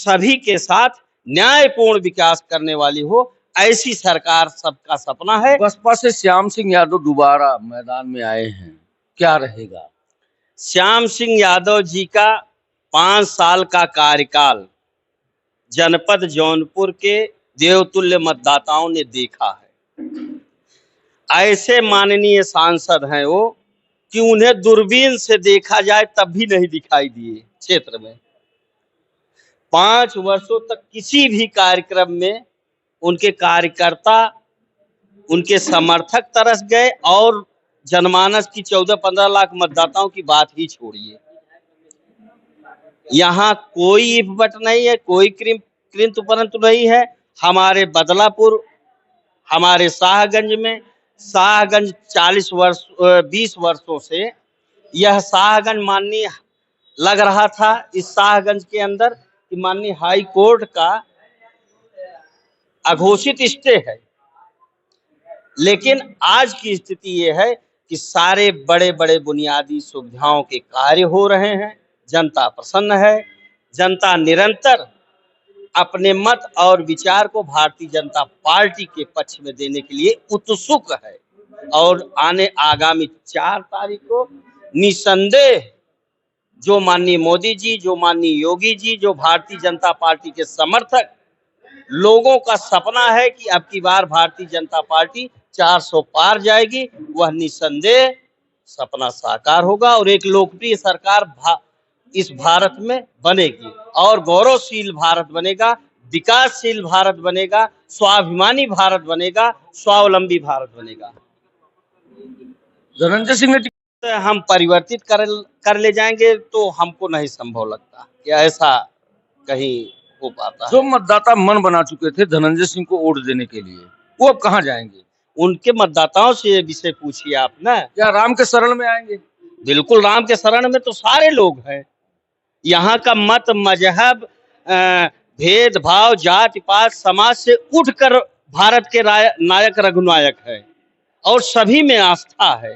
सभी के साथ न्यायपूर्ण विकास करने वाली हो, ऐसी सरकार सबका सपना है। बसपा से श्याम सिंह यादव दोबारा मैदान में आए हैं, क्या रहेगा? श्याम सिंह यादव जी का 5 साल का कार्यकाल जनपद जौनपुर के देवतुल्य मतदाताओं ने देखा है। ऐसे माननीय सांसद हैं वो कि उन्हें दूरबीन से देखा जाए तब भी नहीं दिखाई दिए क्षेत्र में। 5 वर्षों तक किसी भी कार्यक्रम में उनके कार्यकर्ता, उनके समर्थक तरस गए और जनमानस की 14-15 लाख मतदाताओं की बात ही छोड़िए। यहाँ कोई इफ बट नहीं है, कोई किंतु परंतु नहीं है। हमारे बदलापुर, हमारे शाहगंज में, शाहगंज 20 वर्षों से यह शाहगंज माननीय लग रहा था इस शाहगंज के अंदर कि माननीय हाई कोर्ट का अघोषित स्टे है, लेकिन आज की स्थिति ये है कि सारे बड़े बड़े बुनियादी सुविधाओं के कार्य हो रहे हैं। जनता प्रसन्न है। जनता निरंतर अपने मत और विचार को भारतीय जनता पार्टी के पक्ष में देने के लिए उत्सुक है और आगामी 4 तारीख को निसंदेह जो माननीय मोदी जी, जो माननीय योगी जी, जो भारतीय जनता पार्टी के समर्थक लोगों का सपना है कि अब की बार भारतीय जनता पार्टी 400 पार जाएगी, वह निसंदेह सपना साकार होगा और एक लोकप्रिय सरकार इस भारत में बनेगी और गौरवशील भारत बनेगा, विकासशील भारत बनेगा, स्वाभिमानी भारत बनेगा, स्वावलंबी भारत बनेगा। धनंजय सिंह ने हम परिवर्तित कर ले जाएंगे तो हमको नहीं संभव लगता कि ऐसा कहीं हो पाता है। जो मतदाता मन बना चुके थे धनंजय सिंह को वोट देने के लिए, वो अब कहाँ जाएंगे? उनके मतदाताओं से ये विषय पूछिए आप ना। क्या राम के शरण में आएंगे? बिल्कुल, राम के शरण में तो सारे लोग हैं। यहाँ का मत, मजहब, भेदभाव, जाति पात, समाज से उठकर भारत के नायक रघुनायक है और सभी में आस्था है।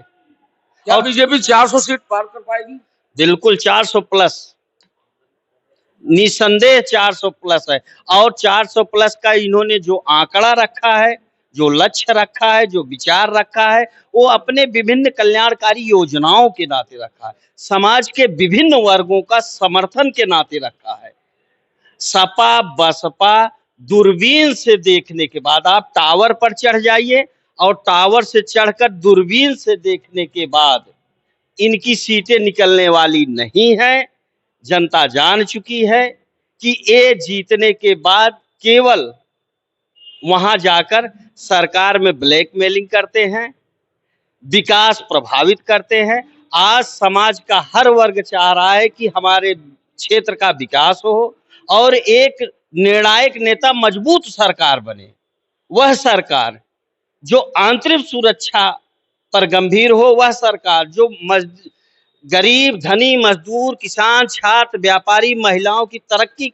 क्या बीजेपी 400 सीट पार कर पाएगी? बिल्कुल 400 प्लस, निसंदेह 400 प्लस है। और 400 प्लस का इन्होंने जो आंकड़ा रखा है, जो लक्ष्य रखा है, जो विचार रखा है, वो अपने विभिन्न कल्याणकारी योजनाओं के नाते रखा है, समाज के विभिन्न वर्गों का समर्थन के नाते रखा है। सपा बसपा दूरबीन से देखने के बाद आप टावर पर चढ़ जाइए और टावर से चढ़कर दूरबीन से देखने के बाद इनकी सीटें निकलने वाली नहीं है। जनता जान चुकी है कि ये जीतने के बाद केवल वहां जाकर सरकार में ब्लैकमेलिंग करते हैं, विकास प्रभावित करते हैं। आज समाज का हर वर्ग चाह रहा है कि हमारे क्षेत्र का विकास हो और एक निर्णायक नेता, मजबूत सरकार बने। वह सरकार जो आंतरिक सुरक्षा पर गंभीर हो, वह सरकार जो गरीब, धनी, मजदूर, किसान, छात्र, व्यापारी, महिलाओं की तरक्की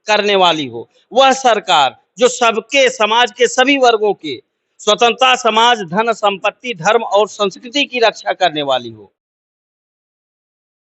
करने वाली हो, वह सरकार जो सबके, समाज के सभी वर्गों के स्वतंत्रता, समाज, धन, संपत्ति, धर्म और संस्कृति की रक्षा करने वाली हो,